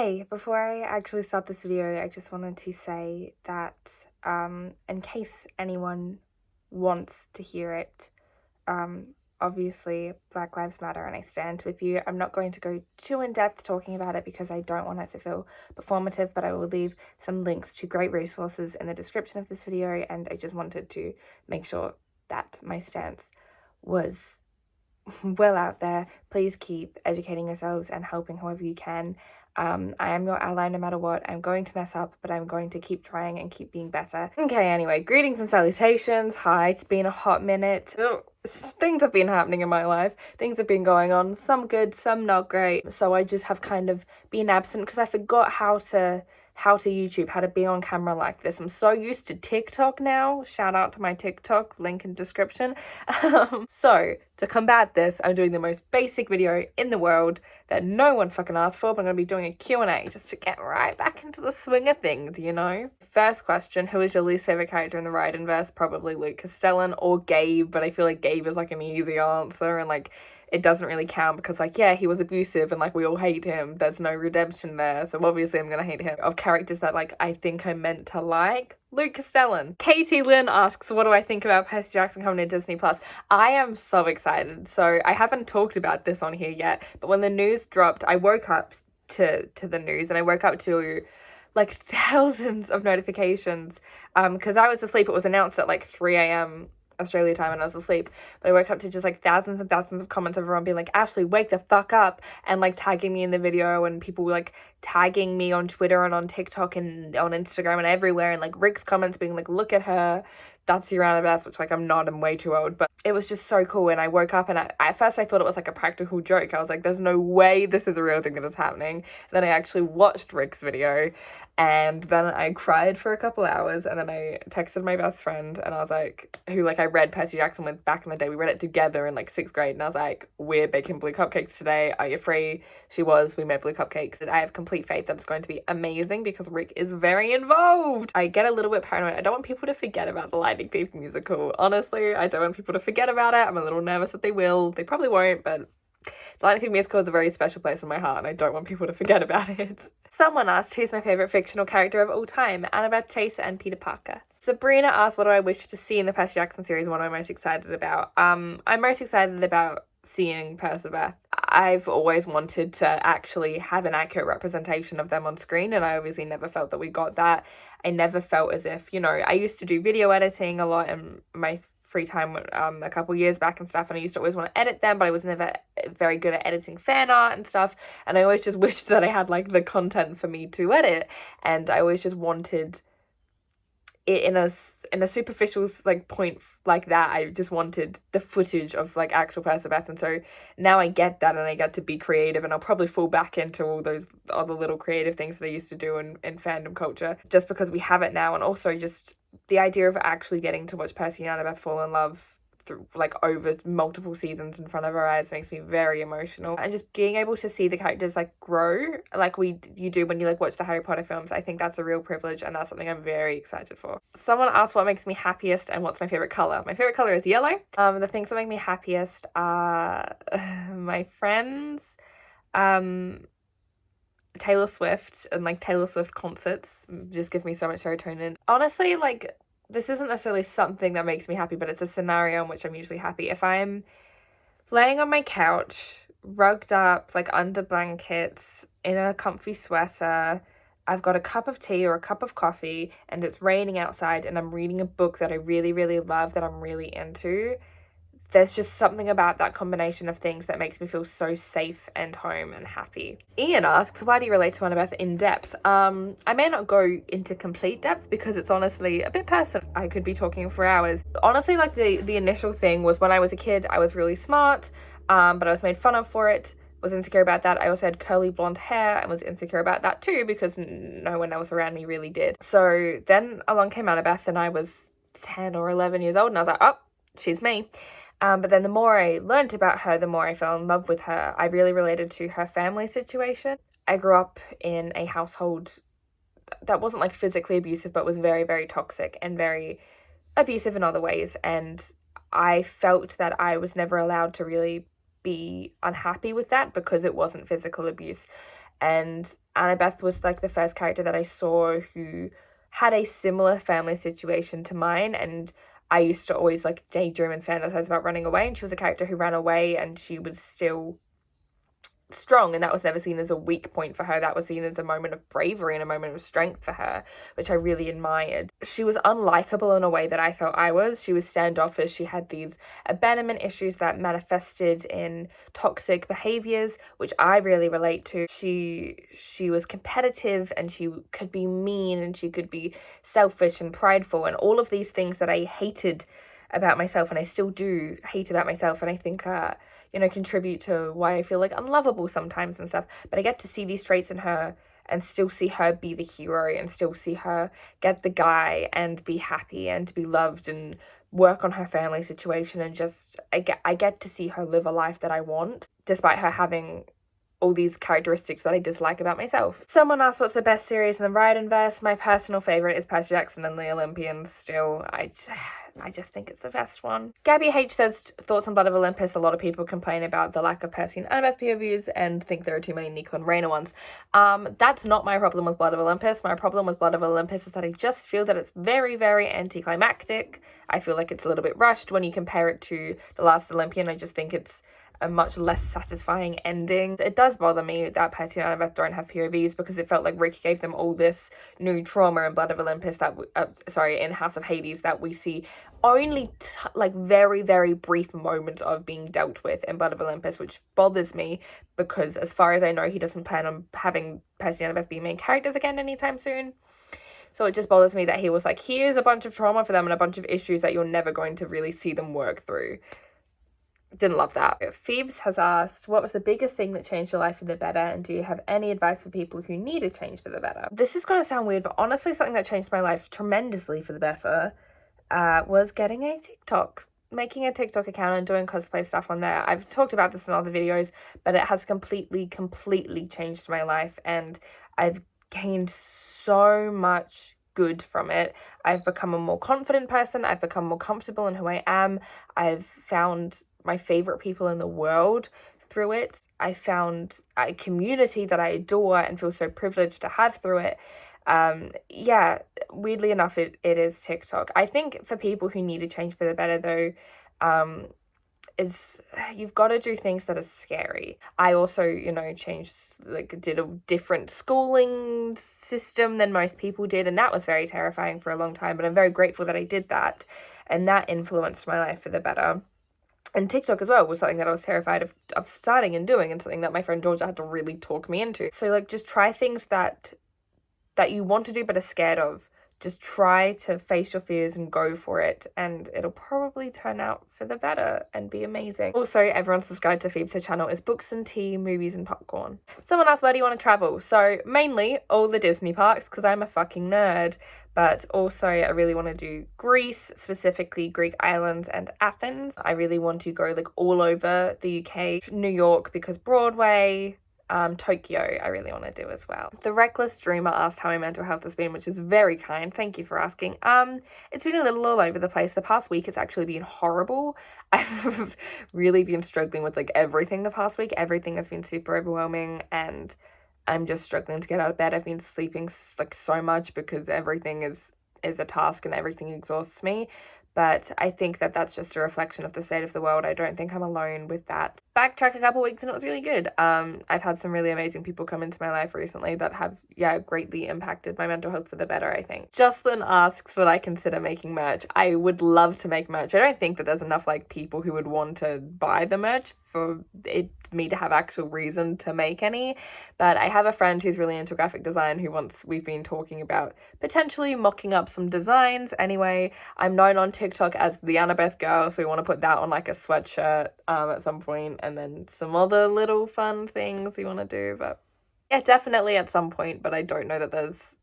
Hey, before I actually start this video, I just wanted to say that in case anyone wants to hear it, obviously Black Lives Matter and I stand with you. I'm not going to go too in depth talking about it because I don't want it to feel performative, but I will leave some links to great resources in the description of this video, and I just wanted to make sure that my stance was well out there. Please keep educating yourselves and helping however you can. I am your ally no matter what. I'm going to mess up, but I'm going to keep trying and keep being better. Okay, anyway, greetings and salutations. Hi, it's been a hot minute. Things have been happening in my life. Things have been going on, some good, some not great. So I just have kind of been absent because I forgot how to YouTube, how to be on camera like this. I'm so used to TikTok now. Shout out to my TikTok, link in description. So to combat this, I'm doing the most basic video in the world that no one fucking asked for, but I'm gonna be doing a Q&A just to get right back into the swing of things, you know? First question, who is your least favorite character in the Ride-Inverse? Probably Luke Castellan or Gabe, but I feel like Gabe is like an easy answer, and like it doesn't really count because, like, yeah, he was abusive and, like, we all hate him. There's no redemption there, so obviously I'm gonna hate him. Of characters that, like, I think I'm meant to like, Luke Castellan. Katie Lynn asks, what do I think about Percy Jackson coming to Disney+? I am so excited. So I haven't talked about this on here yet, but when the news dropped, I woke up to the news, and I woke up to like thousands of notifications because I was asleep. It was announced at like 3 a.m. Australia time and I was asleep, but I woke up to just like thousands and thousands of comments of everyone being like, Ashlee, wake the fuck up, and like tagging me in the video, and people were like tagging me on Twitter and on TikTok and on Instagram and everywhere, and like Rick's comments being like, look at her, that's your Annabeth, which like I'm not, I'm way too old, but it was just so cool. And I woke up and at first I thought it was like a practical joke. I was like, there's no way this is a real thing that is happening. And then I actually watched Rick's video, and then I cried for a couple hours, and then I texted my best friend, and I was like, who like I read Percy Jackson with back in the day. We read it together in like 6th grade, and I was like, we're baking blue cupcakes today. Are you free? She was. We made blue cupcakes. I have complete faith that it's going to be amazing because Rick is very involved. I get a little bit paranoid. I don't want people to forget about the Lightning Thief musical. Honestly, I don't want people to forget about it. I'm a little nervous that they will. They probably won't, but the Lightning Thief musical is a very special place in my heart, and I don't want people to forget about it. Someone asked, who's my favourite fictional character of all time? Annabeth Chase and Peter Parker. Sabrina asked, what do I wish to see in the Percy Jackson series? What am I most excited about? I'm most excited about seeing Percy. I've always wanted to actually have an accurate representation of them on screen, and I obviously never felt that we got that. I never felt as if, you know, I used to do video editing a lot in my free time a couple years back and stuff, and I used to always want to edit them, but I was never very good at editing fan art and stuff, and I always just wished that I had like the content for me to edit, and I always just wanted it in a superficial like point like that. I just wanted the footage of like actual Percy, and so now I get that, and I get to be creative, and I'll probably fall back into all those other little creative things that I used to do in fandom culture just because we have it now. And also just the idea of actually getting to watch Percy and Annabeth fall in love through like over multiple seasons in front of our eyes makes me very emotional, and just being able to see the characters like grow like you do when you like watch the Harry Potter films, I think that's a real privilege, and that's something I'm very excited for. Someone asked what makes me happiest and what's my favorite color. My favorite color is yellow. The things that make me happiest are my friends, Taylor Swift, and like Taylor Swift concerts just give me so much serotonin. Honestly, like this isn't necessarily something that makes me happy, but it's a scenario in which I'm usually happy. If I'm laying on my couch, rugged up, like under blankets, in a comfy sweater, I've got a cup of tea or a cup of coffee, and it's raining outside, and I'm reading a book that I really, really love, that I'm really into, there's just something about that combination of things that makes me feel so safe and home and happy. Ian asks, why do you relate to Annabeth in depth? I may not go into complete depth because it's honestly a bit personal. I could be talking for hours. Honestly, like the initial thing was when I was a kid, I was really smart, but I was made fun of for it. Was insecure about that. I also had curly blonde hair and was insecure about that too because no one else around me really did. So then along came Annabeth, and I was 10 or 11 years old, and I was like, oh, she's me. But then the more I learned about her, the more I fell in love with her. I really related to her family situation. I grew up in a household that wasn't like physically abusive, but was very, very toxic and very abusive in other ways. And I felt that I was never allowed to really be unhappy with that because it wasn't physical abuse. And Annabeth was like the first character that I saw who had a similar family situation to mine, and I used to always like daydream and fantasize about running away, and she was a character who ran away and she was still strong, and that was never seen as a weak point for her. That was seen as a moment of bravery and a moment of strength for her, which I really admired. She was unlikable in a way that I felt I was. She was standoffish. She had these abandonment issues that manifested in toxic behaviors, which I really relate to. She was competitive, and she could be mean, and she could be selfish and prideful, and all of these things that I hated about myself, and I still do hate about myself, and I think contribute to why I feel like unlovable sometimes and stuff. But I get to see these traits in her and still see her be the hero, and still see her get the guy and be happy and be loved and work on her family situation, and just I get to see her live a life that I want, despite her having all these characteristics that I dislike about myself. Someone asked what's the best series in the Riot-verse. My personal favourite is Percy Jackson and the Olympians still. I just think it's the best one. Gabby H says, thoughts on Blood of Olympus. A lot of people complain about the lack of Percy and Annabeth POVs and think there are too many Nico and Rhaena ones. That's not my problem with Blood of Olympus. My problem with Blood of Olympus is that I just feel that it's very, very anticlimactic. I feel like it's a little bit rushed when you compare it to The Last Olympian. I just think it's a much less satisfying ending. It does bother me that Percy and Annabeth don't have POVs, because it felt like Rick gave them all this new trauma in Blood of Olympus in House of Hades that we see only like very, very brief moments of being dealt with in Blood of Olympus, which bothers me, because as far as I know, he doesn't plan on having Percy and Annabeth be main characters again anytime soon. So it just bothers me that he was like, here's a bunch of trauma for them and a bunch of issues that you're never going to really see them work through. Didn't love that. Phoebes has asked, what was the biggest thing that changed your life for the better, and do you have any advice for people who need a change for the better? This is going to sound weird, but honestly something that changed my life tremendously for the better was getting a TikTok. Making a TikTok account and doing cosplay stuff on there. I've talked about this in other videos, but it has completely changed my life, and I've gained so much good from it. I've become a more confident person. I've become more comfortable in who I am. I've found my favorite people in the world through it. I found a community that I adore and feel so privileged to have through it. Weirdly enough, it is TikTok. I think for people who need to change for the better, though, is you've got to do things that are scary. I also, did a different schooling system than most people did, and that was very terrifying for a long time, but I'm very grateful that I did that, and that influenced my life for the better. And TikTok as well was something that I was terrified of starting and doing, and something that my friend Georgia had to really talk me into. So just try things that you want to do but are scared of. Just try to face your fears and go for it, and it'll probably turn out for the better and be amazing. Also, everyone subscribed to Phoebe's channel is books and tea, movies and popcorn. Someone asked, where do you want to travel? So mainly all the Disney parks, because I'm a fucking nerd. But also I really want to do Greece, specifically Greek islands and Athens. I really want to go all over the UK, New York, because Broadway, Tokyo I really want to do as well. The Reckless Dreamer asked how my mental health has been, which is very kind. Thank you for asking. It's been a little all over the place. The past week it's actually been horrible. I've really been struggling with everything the past week. Everything has been super overwhelming, and I'm just struggling to get out of bed. I've been sleeping so much because everything is a task and everything exhausts me. But I think that that's just a reflection of the state of the world. I don't think I'm alone with that. Backtrack a couple weeks and it was really good. I've had some really amazing people come into my life recently that have, greatly impacted my mental health for the better, I think. Jocelyn asks, would I consider making merch? I would love to make merch. I don't think that there's enough people who would want to buy the merch for me to have actual reason to make any. But I have a friend who's really into graphic design we've been talking about potentially mocking up some designs. Anyway, I'm known on TikTok as the Annabeth girl, so we want to put that on a sweatshirt at some point, and then some other little fun things we want to do. But yeah, definitely at some point, but I don't know that there's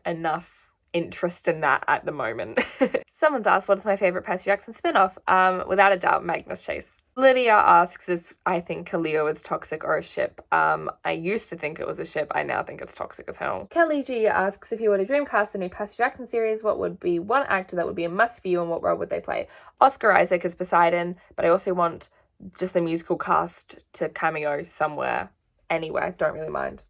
enough interest in that at the moment. Someone's asked, what is my favorite Percy Jackson spin-off? Without a doubt, Magnus Chase. Lydia asks if I think Khalil is toxic or a ship. I used to think it was a ship. I now think it's toxic as hell. Kelly G asks, if you were to dreamcast a new Percy Jackson series, what would be one actor that would be a must for you, and what role would they play? Oscar Isaac is Poseidon, but I also want just the musical cast to cameo somewhere anywhere, don't really mind.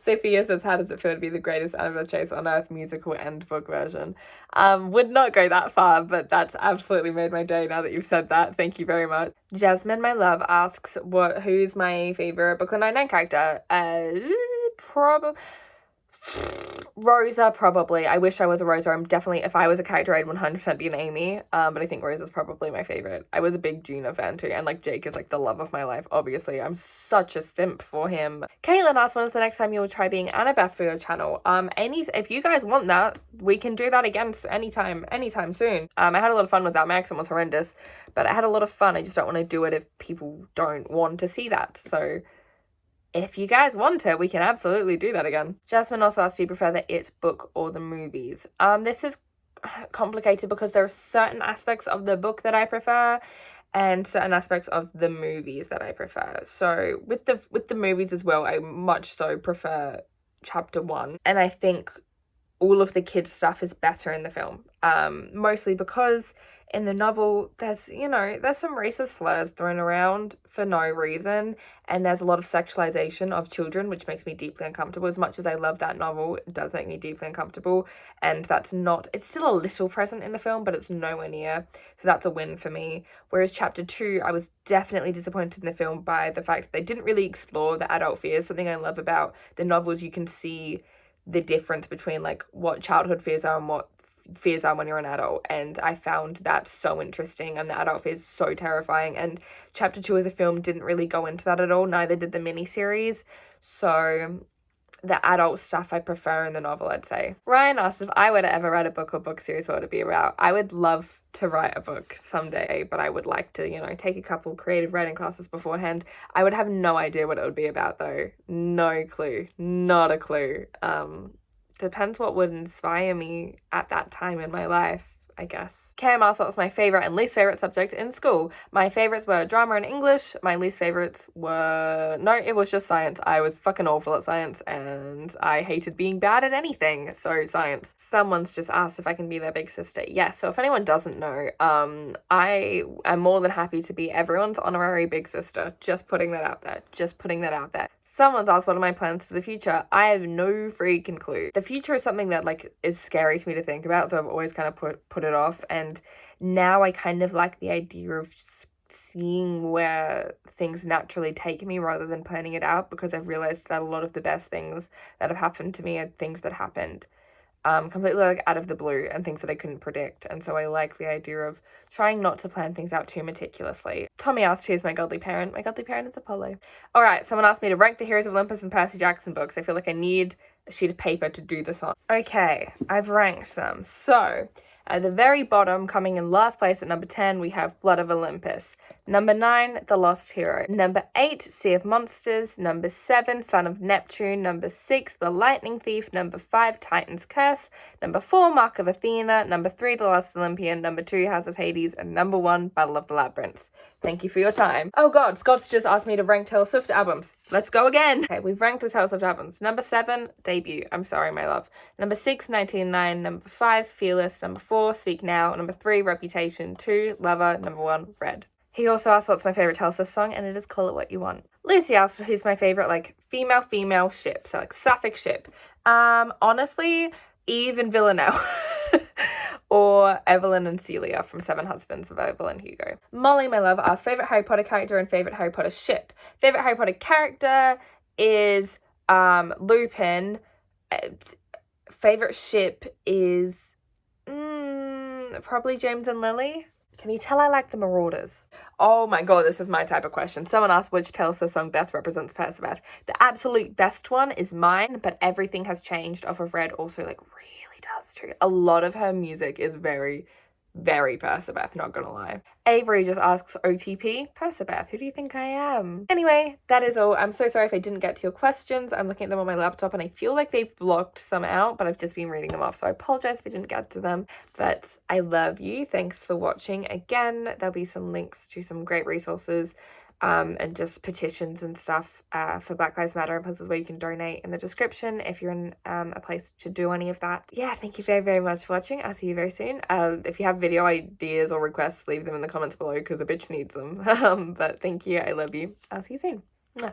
Sophia says, how does it feel to be the greatest Annabelle Chase on earth, musical and book version? Would not go that far, but that's absolutely made my day now that you've said that. Thank you very much. Jasmine, my love, asks who's my favorite Brooklyn Nine-Nine character? Probably Rosa, probably. I wish I was a Rosa. I'm definitely, if I was a character, I'd 100% be an Amy. But I think Rosa's probably my favorite. I was a big Gina fan too, and like Jake is like the love of my life, obviously. I'm such a simp for him. Caitlin asked, when is the next time you'll try being Annabeth for your channel? If you guys want that, we can do that again anytime soon. I had a lot of fun with that. My accent was horrendous, but I had a lot of fun. I just don't want to do it if people don't want to see that. So if you guys want it, we can absolutely do that again. Jasmine also asked, do you prefer the It book or the movies? This is complicated because there are certain aspects of the book that I prefer and certain aspects of the movies that I prefer. So with the movies as well, I much so prefer chapter 1. And I think all of the kids' stuff is better in the film. Mostly because in the novel, there's some racist slurs thrown around for no reason, and there's a lot of sexualization of children, which makes me deeply uncomfortable. As much as I love that novel, it does make me deeply uncomfortable, and it's still a little present in the film, but it's nowhere near, so that's a win for me. Whereas chapter 2, I was definitely disappointed in the film by the fact that they didn't really explore the adult fears. Something I love about the novels, you can see the difference between like what childhood fears are and what fears are when you're an adult, and I found that so interesting, and the adult fears so terrifying, and chapter 2 as a film didn't really go into that at all. Neither did the miniseries, so the adult stuff I prefer in the novel, I'd say. Ryan asked, if I were to ever write a book or book series, what would it be about? I would love to write a book someday, but I would like to, take a couple creative writing classes beforehand. I would have no idea what it would be about though. No clue. Not a clue. Depends what would inspire me at that time in my life, I guess. Cam asked what was my favourite and least favourite subject in school. My favourites were drama and English. My least favourites were... No, it was just science. I was fucking awful at science, and I hated being bad at anything. So science. Someone's just asked if I can be their big sister. Yes, so if anyone doesn't know, I am more than happy to be everyone's honorary big sister. Just putting that out there. Someone's asked, what are my plans for the future? I have no freaking clue. The future is something that is scary to me to think about, so I've always kind of put it off, and now I kind of like the idea of seeing where things naturally take me rather than planning it out, because I've realized that a lot of the best things that have happened to me are things that happened completely out of the blue and things that I couldn't predict, and so I like the idea of trying not to plan things out too meticulously. Tommy asked, who's my godly parent? My godly parent is Apollo. Alright, someone asked me to rank the Heroes of Olympus and Percy Jackson books. I feel like I need a sheet of paper to do this on. Okay, I've ranked them. So, at the very bottom, coming in last place at number 10, we have Blood of Olympus. Number 9, The Lost Hero. Number 8, Sea of Monsters. Number 7, Son of Neptune. Number 6, The Lightning Thief. Number 5, Titan's Curse. Number 4, Mark of Athena. Number 3, The Last Olympian. Number 2, House of Hades. And number 1, Battle of the Labyrinth. Thank you for your time. Oh god, Scott's just asked me to rank Taylor Swift albums. Let's go again. Okay, we've ranked the Taylor Swift albums. Number 7, Debut. I'm sorry, my love. Number 6, 1989. Number 5, Fearless. Number 4, Speak Now. Number 3, Reputation. 2, Lover. Number 1, Red. He also asked what's my favourite Taylor Swift song, and it is Call It What You Want. Lucy asked who's my favourite, female ship, so sapphic ship. Honestly, Eve and Villanelle. Or Evelyn and Celia from Seven Husbands of Evelyn Hugo. Molly, my love, asked favourite Harry Potter character and favourite Harry Potter ship. Favourite Harry Potter character is Lupin. Favourite ship is probably James and Lily. Can you tell I like the Marauders? Oh my god, this is my type of question. Someone asked which Taylor Swift song best represents Percy. The absolute best one is Mine, but Everything Has Changed off of Red also really does too. A lot of her music is very, very Percy, not gonna lie. Avery just asks OTP, Percy, who do you think I am? Anyway, that is all. I'm so sorry if I didn't get to your questions. I'm looking at them on my laptop and I feel like they've blocked some out, but I've just been reading them off, so I apologize if I didn't get to them. But I love you. Thanks for watching. Again, there'll be some links to some great resources and just petitions and stuff for Black Lives Matter and places where you can donate in the description if you're in a place to do any of that. Yeah, thank you very, very much for watching. I'll see you very soon. If you have video ideas or requests, leave them in the comments below because a bitch needs them. But thank you. I love you. I'll see you soon. Mwah.